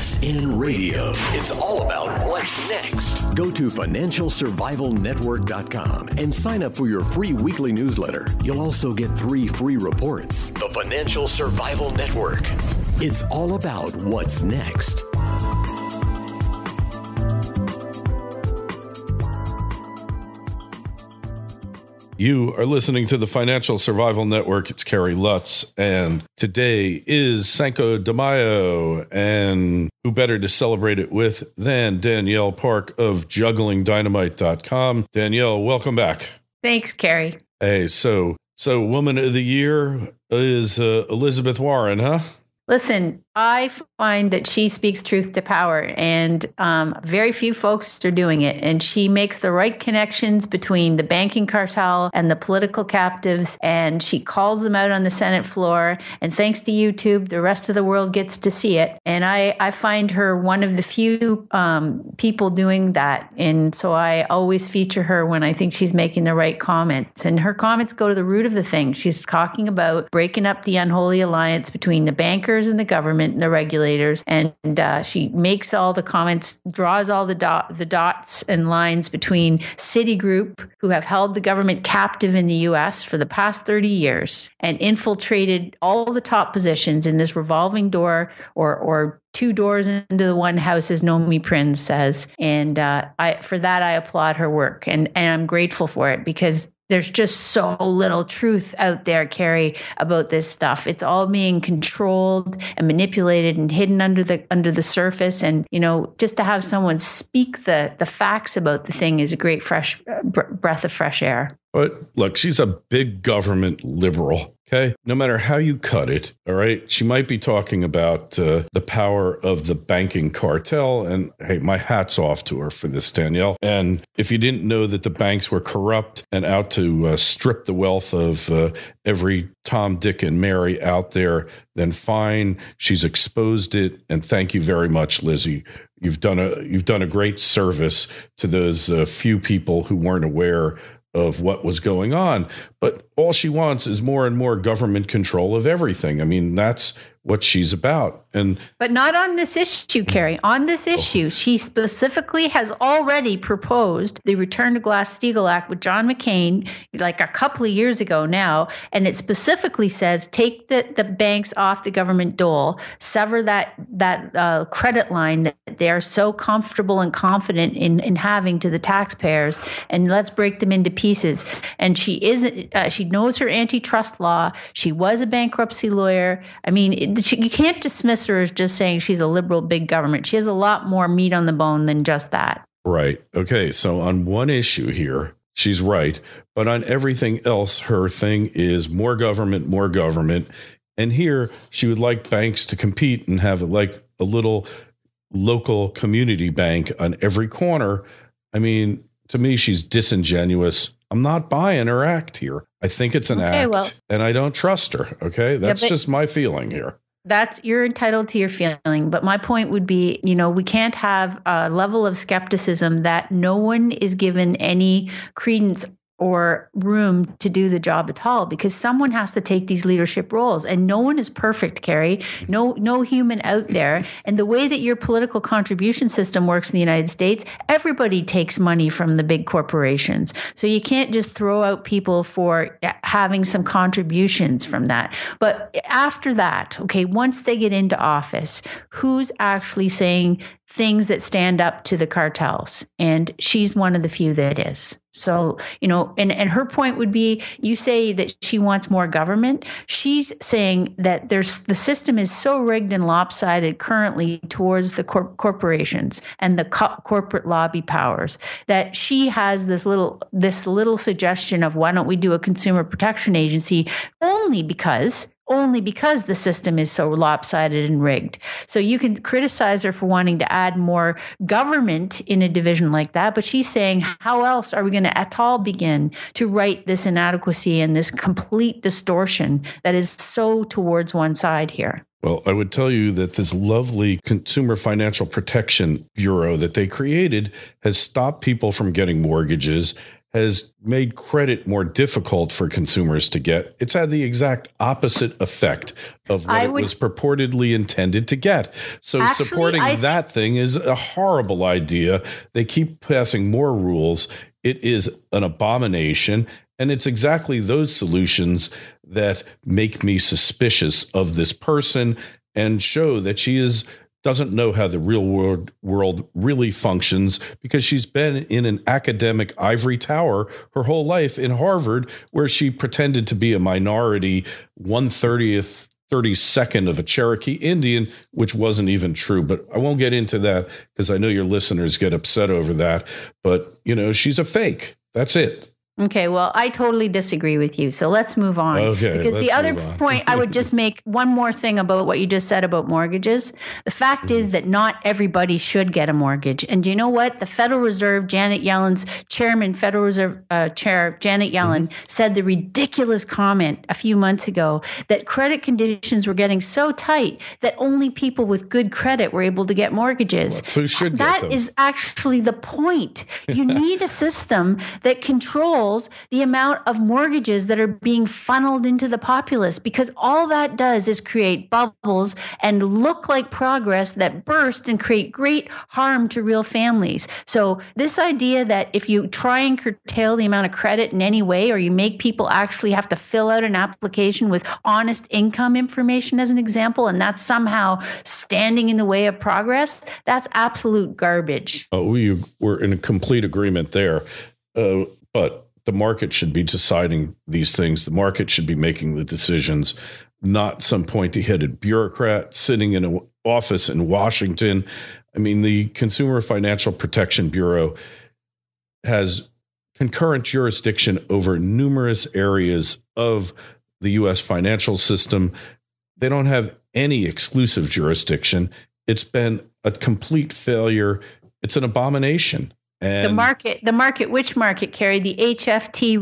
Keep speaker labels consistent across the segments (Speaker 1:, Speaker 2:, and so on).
Speaker 1: SN Radio. It's all about what's next. Go to financialsurvivalnetwork.com and sign up for your free weekly newsletter. You'll also get 3 free reports. The Financial Survival Network. It's all about what's next.
Speaker 2: You are listening to the Financial Survival Network. It's Kerry, Lutz, and today is Cinco de Mayo, and who better to celebrate it with than Danielle Park of JugglingDynamite.com. Danielle, welcome back.
Speaker 3: Thanks, Kerry.
Speaker 2: Hey, so Woman of the Year is Elizabeth Warren, huh?
Speaker 3: Listen, I find that she speaks truth to power, and very few folks are doing it. And she makes the right connections between the banking cartel and the political captives, and she calls them out on the Senate floor. And thanks to YouTube, the rest of the world gets to see it. And I find her one of the few people doing that. And so I always feature her when I think she's making the right comments. And her comments go to the root of the thing. She's talking about breaking up the unholy alliance between the bankers and the government and the regulators, and she makes all the comments, draws all the dots and lines between Citigroup, who have held the government captive in the U.S. for the past 30 years and infiltrated all the top positions in this revolving door, or 2 doors into the one house, as Nomi Prinz says. And for that, I applaud her work, and I'm grateful for it, because there's just so little truth out there, Kerry, about this stuff. It's all being controlled and manipulated and hidden under the surface. And, just to have someone speak the facts about the thing is a great fresh breath of fresh air.
Speaker 2: But look, she's a big government liberal, okay? No matter how you cut it, all right? She might be talking about the power of the banking cartel, and hey, my hat's off to her for this, Danielle. And if you didn't know that the banks were corrupt and out to strip the wealth of every Tom, Dick, and Mary out there, then fine, she's exposed it, and thank you very much, Lizzie. You've done a great service to those few people who weren't aware of what was going on. But all she wants is more and more government control of everything. I mean, that's what she's about. But
Speaker 3: not on this issue, Kerry. On this issue, she specifically has already proposed the Return to GlassSteagall Act with John McCain, like a couple of years ago now. And it specifically says, take the banks off the government dole, sever that credit line that they're so comfortable and confident in having to the taxpayers, and let's break them into pieces. And she knows her antitrust law. She was a bankruptcy lawyer. I mean, you can't dismiss her as just saying she's a liberal big government. She has a lot more meat on the bone than just that.
Speaker 2: Right. Okay. So on one issue here, she's right. But on everything else, her thing is more government, more government. And here she would like banks to compete and have like a little local community bank on every corner. I mean, to me, she's disingenuous. I'm not buying her act here. I think it's an act, and I don't trust her. Okay. That's just my feeling here.
Speaker 3: You're entitled to your feeling. But my point would be, we can't have a level of skepticism that no one is given any credence or room to do the job at all, because someone has to take these leadership roles, and no one is perfect, Kerry. No human out there. And the way that your political contribution system works in the United States, everybody takes money from the big corporations. So you can't just throw out people for having some contributions from that. But after that, okay, once they get into office, who's actually saying things that stand up to the cartels? And she's one of the few that is. So, and her point would be, you say that she wants more government. She's saying that the system is so rigged and lopsided currently towards the corporations and the corporate lobby powers that she has this little suggestion of, why don't we do a consumer protection agency, only because the system is so lopsided and rigged. So you can criticize her for wanting to add more government in a division like that, but she's saying, how else are we going to at all begin to right this inadequacy and this complete distortion that is so towards one side here?
Speaker 2: Well, I would tell you that this lovely Consumer Financial Protection Bureau that they created has stopped people from getting mortgages, has made credit more difficult for consumers to get. It's had the exact opposite effect of what it was purportedly intended to get. So actually, supporting that thing is a horrible idea. They keep passing more rules. It is an abomination. And it's exactly those solutions that make me suspicious of this person and show that she doesn't know how the real world really functions, because she's been in an academic ivory tower her whole life in Harvard, where she pretended to be a minority 1/32 of a Cherokee Indian, which wasn't even true. But I won't get into that because I know your listeners get upset over that. But, she's a fake. That's it.
Speaker 3: Okay, well, I totally disagree with you. So let's move on.
Speaker 2: Okay,
Speaker 3: because the other point, I would just make one more thing about what you just said about mortgages. The fact is that not everybody should get a mortgage. And do you know what? The Federal Reserve, Federal Reserve Chair Janet Yellen said the ridiculous comment a few months ago that credit conditions were getting so tight that only people with good credit were able to get mortgages.
Speaker 2: So should get them.
Speaker 3: That is actually the point. You need a system that controls the amount of mortgages that are being funneled into the populace, because all that does is create bubbles and look like progress that burst and create great harm to real families. So this idea that if you try and curtail the amount of credit in any way, or you make people actually have to fill out an application with honest income information as an example, and that's somehow standing in the way of progress, that's absolute garbage.
Speaker 2: Oh, we're in a complete agreement there. But the market should be deciding these things. The market should be making the decisions, not some pointy-headed bureaucrat sitting in an office in Washington. I mean, the Consumer Financial Protection Bureau has concurrent jurisdiction over numerous areas of the U.S. financial system. They don't have any exclusive jurisdiction. It's been a complete failure. It's an abomination. And
Speaker 3: the market, which market, Kerry? The HFT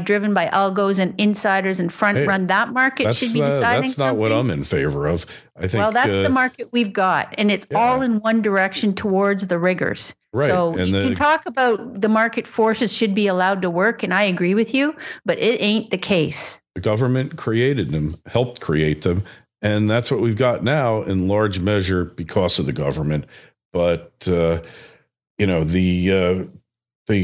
Speaker 3: driven by algos and insiders and front run, that market should be deciding
Speaker 2: that's not
Speaker 3: something.
Speaker 2: what I'm in favor of. I think.
Speaker 3: Well, that's the market we've got, and it's all in one direction towards the riggers.
Speaker 2: Right.
Speaker 3: So you can talk about the market forces should be allowed to work, and I agree with you, but it ain't the case.
Speaker 2: The government created them, helped create them, and that's what we've got now in large measure because of the government. But the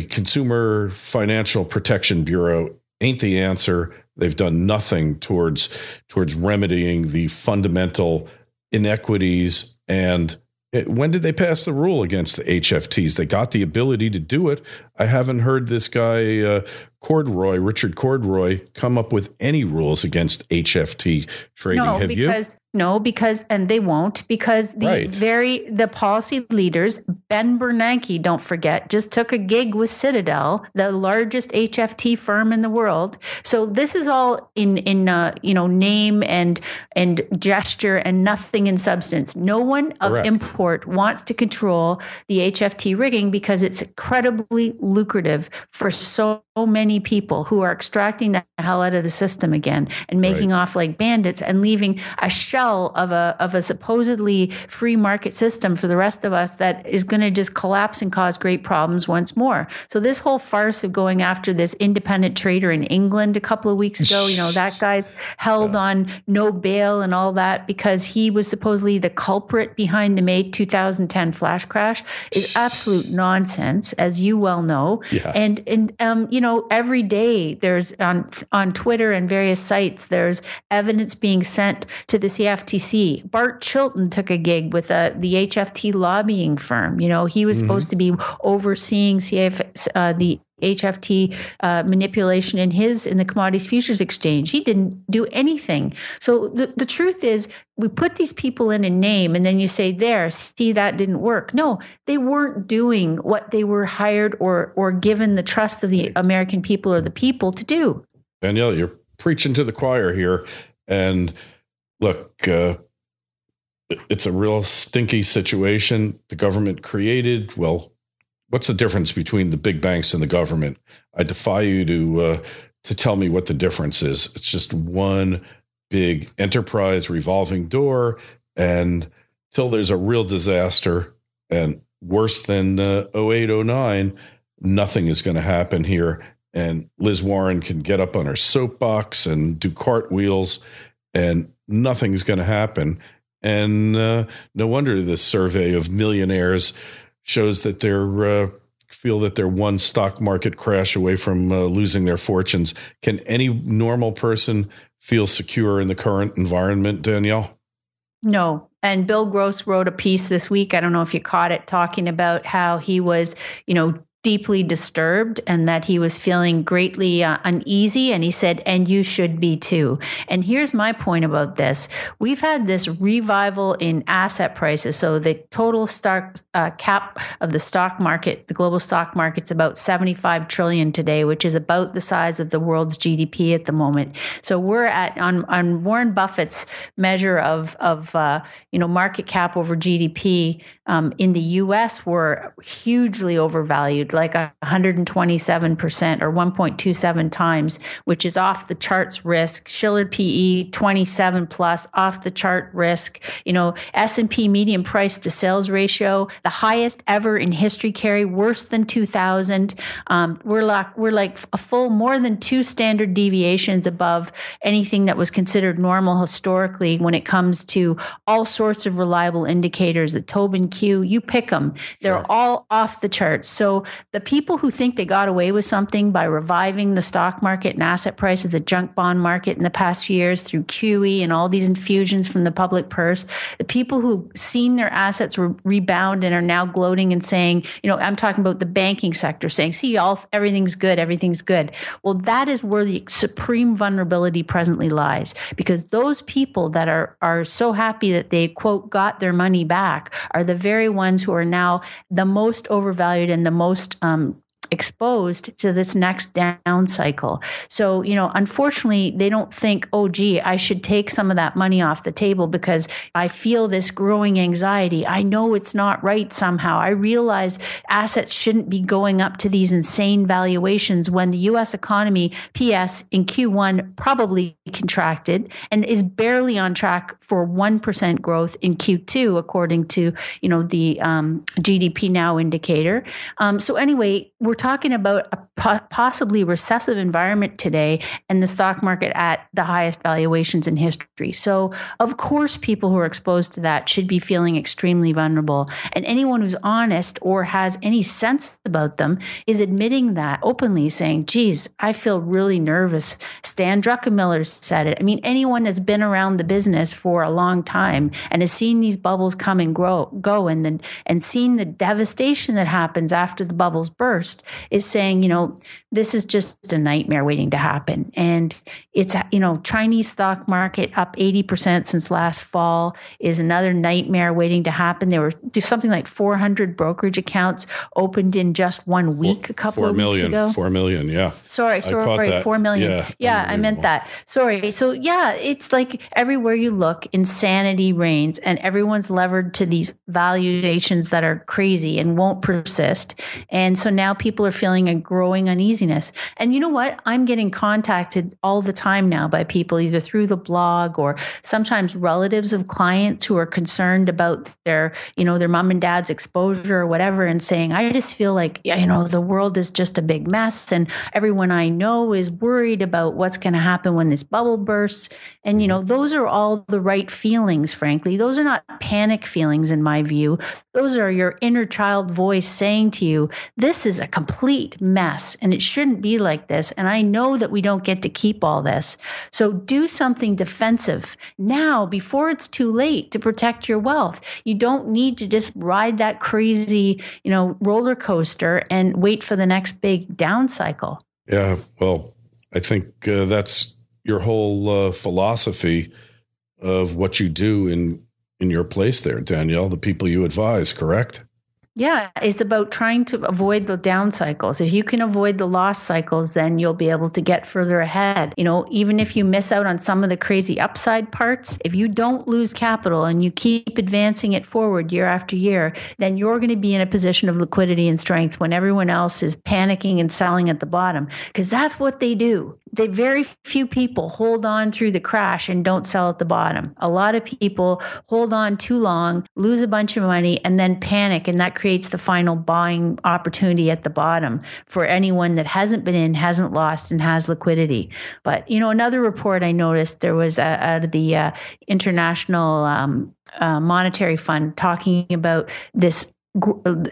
Speaker 2: Consumer Financial Protection Bureau ain't the answer. They've done nothing towards remedying the fundamental inequities. And when did they pass the rule against the HFTs? They got the ability to do it. I haven't heard this guy, Richard Cordroy, come up with any rules against HFT trading. Have you?
Speaker 3: No, because they won't, because the policy leaders, Ben Bernanke, don't forget, just took a gig with Citadel, the largest HFT firm in the world. So this is all in name and gesture and nothing in substance. No one of import wants to control the HFT rigging because it's incredibly lucrative for so many people who are extracting the hell out of the system again and making off like bandits and leaving a shell of a supposedly free market system for the rest of us that is going to just collapse and cause great problems once more. So this whole farce of going after this independent trader in England a couple of weeks ago, that guy's held on no bail and all that because he was supposedly the culprit behind the May 2010 flash crash is absolute nonsense, as you well know.
Speaker 2: Yeah.
Speaker 3: And every day there's on Twitter and various sites, there's evidence being sent to the CFTC. Bart Chilton took a gig with the HFT lobbying firm. He was supposed to be overseeing the HFT manipulation in the Commodities Futures Exchange. He didn't do anything. So the truth is, we put these people in a name and then you say, see, that didn't work. No, they weren't doing what they were hired or given the trust of the American people or the people to do.
Speaker 2: Danielle, you're preaching to the choir here. And look, it's a real stinky situation the government created. Well, what's the difference between the big banks and the government? I defy you to tell me what the difference is. It's just one big enterprise revolving door, and till there's a real disaster, and worse than 08, 09, nothing is going to happen here. And Liz Warren can get up on her soapbox and do cartwheels and nothing's going to happen. And no wonder this survey of millionaires shows that they're feel that they're one stock market crash away from losing their fortunes. Can any normal person feel secure in the current environment, Danielle?
Speaker 3: No. And Bill Gross wrote a piece this week, I don't know if you caught it, talking about how he was, deeply disturbed and that he was feeling greatly uneasy. And he said, and you should be too. And here's my point about this. We've had this revival in asset prices. So the total stock cap of the stock market, the global stock market's about 75 trillion today, which is about the size of the world's GDP at the moment. So we're at, on Warren Buffett's measure of market cap over GDP, in the US, we're hugely overvalued, like 127% or 1.27 times, which is off the charts risk. Shiller PE 27 plus, off the chart risk. S&P median price to sales ratio, the highest ever in history, Kerry, worse than 2000. We're like a full more than 2 standard deviations above anything that was considered normal historically when it comes to all sorts of reliable indicators, the Tobin Q, you pick them. They're all off the charts. So the people who think they got away with something by reviving the stock market and asset prices, the junk bond market in the past few years through QE and all these infusions from the public purse, the people who've seen their assets rebound and are now gloating and saying, I'm talking about the banking sector, saying, see, everything's good, everything's good. Well, that is where the supreme vulnerability presently lies, because those people that are so happy that they, quote, got their money back are the very ones who are now the most overvalued and the most exposed to this next down cycle. So, unfortunately, they don't think, oh, gee, I should take some of that money off the table because I feel this growing anxiety. I know it's not right somehow. I realize assets shouldn't be going up to these insane valuations when the U.S. economy, P.S., in Q1 probably contracted and is barely on track for 1% growth in Q2, according to, the GDP Now indicator. So anyway, we're talking about a possibly recessive environment today and the stock market at the highest valuations in history. So, of course, people who are exposed to that should be feeling extremely vulnerable. And anyone who's honest or has any sense about them is admitting that openly, saying, geez, I feel really nervous. Stan Druckenmiller said it. I mean, anyone that's been around the business for a long time and has seen these bubbles come and go and seen the devastation that happens after the bubbles burst is saying, this is just a nightmare waiting to happen. And it's, Chinese stock market up 80% since last fall is another nightmare waiting to happen. There were something like 400 brokerage accounts opened in just 1 week a couple of weeks ago.
Speaker 2: 4 million, yeah.
Speaker 3: Sorry, 4 million. Yeah, I meant that. Sorry. So yeah, it's like everywhere you look, insanity reigns and everyone's levered to these valuations that are crazy and won't persist. And so now people are feeling a growing uneasiness. And you know what? I'm getting contacted all the time now by people either through the blog or sometimes relatives of clients who are concerned about their mom and dad's exposure or whatever and saying, I just feel like, the world is just a big mess and everyone I know is worried about what's going to happen when this bubble bursts. And, those are all the right feelings, frankly. Those are not panic feelings in my view. Those are your inner child voice saying to you, this is a complete mess and it shouldn't be like this. And I know that we don't get to keep all this. So do something defensive now before it's too late to protect your wealth. You don't need to just ride that crazy, roller coaster and wait for the next big down cycle.
Speaker 2: Yeah, well, I think that's your whole philosophy of what you do in your place there, Danielle, the people you advise, correct?
Speaker 3: Yeah, it's about trying to avoid the down cycles. If you can avoid the loss cycles, then you'll be able to get further ahead. Even if you miss out on some of the crazy upside parts, if you don't lose capital and you keep advancing it forward year after year, then you're going to be in a position of liquidity and strength when everyone else is panicking and selling at the bottom, because that's what they do. Very few people hold on through the crash and don't sell at the bottom. A lot of people hold on too long, lose a bunch of money, and then panic, and that creates creates the final buying opportunity at the bottom for anyone that hasn't been in, hasn't lost, and has liquidity. But, another report I noticed there was out of the International Monetary Fund talking about this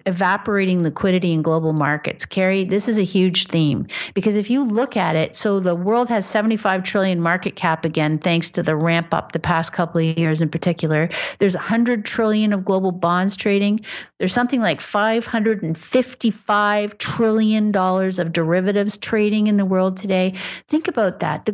Speaker 3: evaporating liquidity in global markets. Kerry, this is a huge theme because if you look at it, so the world has 75 trillion market cap again, thanks to the ramp up the past couple of years in particular. There's 100 trillion of global bonds trading. There's something like $555 trillion of derivatives trading in the world today. Think about that. The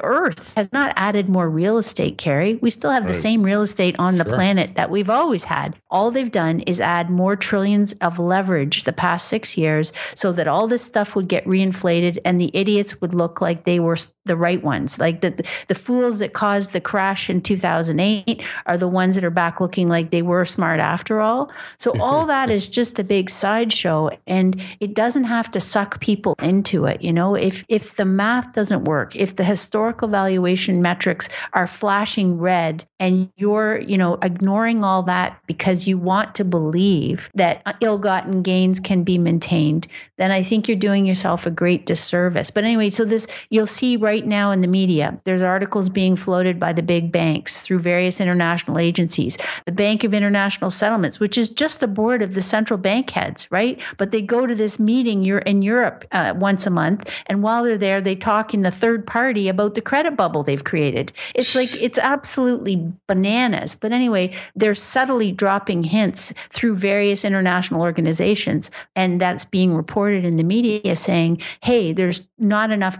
Speaker 3: earth has not added more real estate, Kerry. We still have the same real estate on the planet that we've always had. All they've done is add more trillions of leverage the past 6 years so that all this stuff would get reinflated and the idiots would look like they were the right ones. Like the fools that caused the crash in 2008 are the ones that are back looking like they were smart after all. So all that is just the big sideshow, and it doesn't have to suck people into it. If the math doesn't work, if the historical valuation metrics are flashing red and you're, ignoring all that because you want to believe that ill-gotten gains can be maintained, then I think you're doing yourself a great disservice. But anyway, so you'll see right now in the media, there's articles being floated by the big banks through various international agencies. The Bank of International Settlements, which is just a board of the central bank heads, right? But they go to this meeting in Europe once a month, and while they're there, they talk in the third party about the credit bubble they've created. It's like, it's absolutely bananas. But anyway, they're subtly dropping hints through various international organizations, and that's being reported in the media saying, hey, there's not enough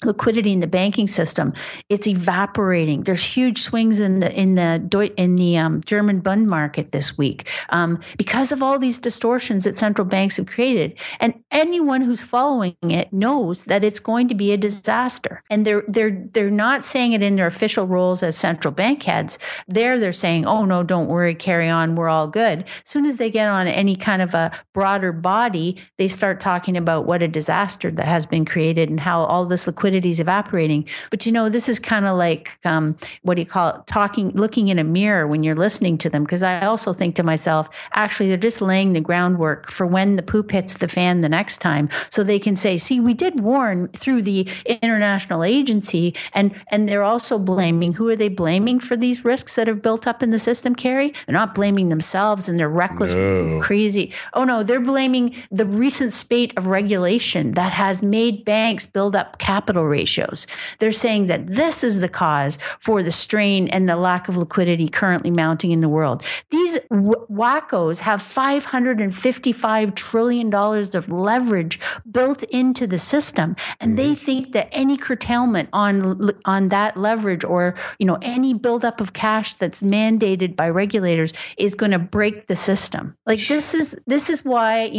Speaker 3: liquidity in the banking system. It's evaporating. There's huge swings in the German bond market this week because of all these distortions that central banks have created. And anyone who's following it knows that it's going to be a disaster. And they're not saying it in their official roles as central bank heads. They're saying, oh no, don't worry, carry on, we're all good. As soon as they get on any kind of a broader body, they start talking about what a disaster that has been created and how all this liquidity is evaporating. But this is kind of like, looking in a mirror when you're listening to them. Because I also think to myself, actually, they're just laying the groundwork for when the poop hits the fan the next time. So they can say, see, we did warn through the international agency. And they're also blaming, who are they blaming for these risks that have built up in the system, Kerry? They're not blaming themselves and their reckless, crazy. Oh no, they're blaming the recent spate of regulation that has made banks build up capital ratios. They're saying that this is the cause for the strain and the lack of liquidity currently mounting in the world. These wackos have $555 trillion of leverage built into the system, and they think that any curtailment on that leverage or any buildup of cash that's mandated by regulators is going to break the system. Like this is why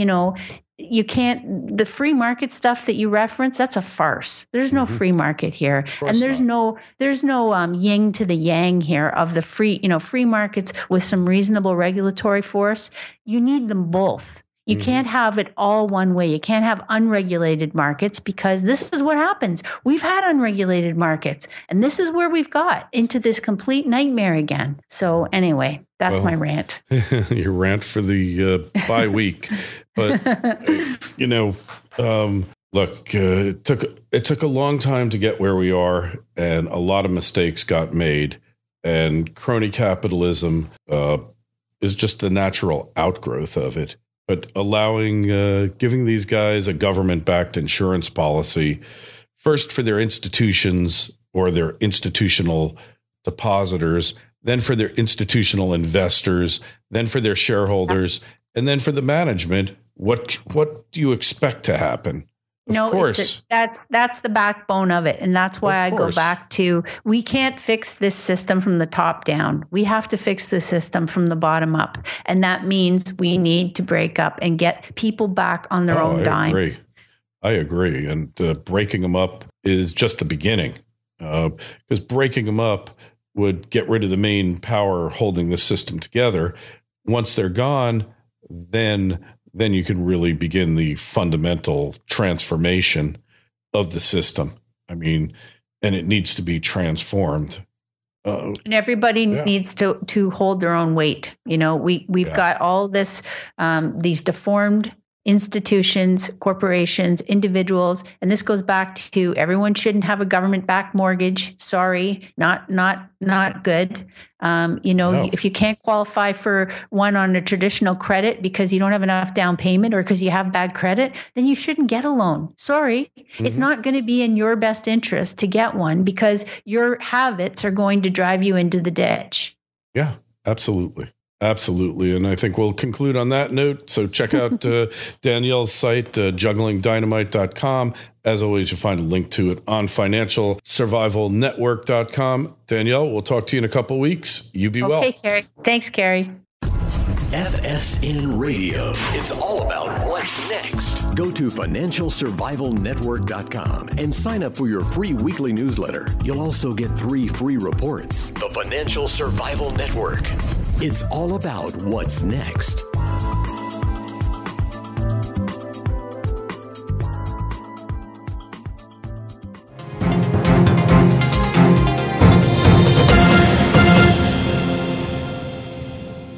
Speaker 3: you can't, the free market stuff that you reference, that's a farce. There's no free market here. And there's no yin to the yang here of the free markets with some reasonable regulatory force. You need them both. You can't have it all one way. You can't have unregulated markets because this is what happens. We've had unregulated markets, and this is where we've got into this complete nightmare again. So anyway, that's my rant.
Speaker 2: Your rant for the bye week. But, look, it took a long time to get where we are, and a lot of mistakes got made. And crony capitalism is just the natural outgrowth of it. But giving these guys a government-backed insurance policy, first for their institutions or their institutional depositors, then for their institutional investors, then for their shareholders, and then for the management, what do you expect to happen? Of course. That's
Speaker 3: the backbone of it. And that's why I go back to, we can't fix this system from the top down. We have to fix the system from the bottom up. And that means we need to break up and get people back on their own dime.
Speaker 2: I agree. And breaking them up is just the beginning. Because breaking them up would get rid of the main power holding the system together. Once they're gone, then you can really begin the fundamental transformation of the system. I mean, and it needs to be transformed.
Speaker 3: And everybody needs to hold their own weight. We've got all this, these deformed institutions, corporations, individuals, and this goes back to everyone shouldn't have a government-backed mortgage. Sorry, not good. If you can't qualify for one on a traditional credit because you don't have enough down payment or because you have bad credit, then you shouldn't get a loan. Sorry, it's not going to be in your best interest to get one because your habits are going to drive you into the ditch.
Speaker 2: Yeah, absolutely. Absolutely. And I think we'll conclude on that note. So check out Danielle's site, jugglingdynamite.com. As always, you'll find a link to it on financialsurvivalnetwork.com. Danielle, we'll talk to you in a couple of weeks. You be well.
Speaker 3: Okay, Kerry. Thanks, Kerry.
Speaker 1: FSN Radio. It's all about what's next. Go to financialsurvivalnetwork.com and sign up for your free weekly newsletter. You'll also get 3 free reports. The Financial Survival Network. It's all about what's next.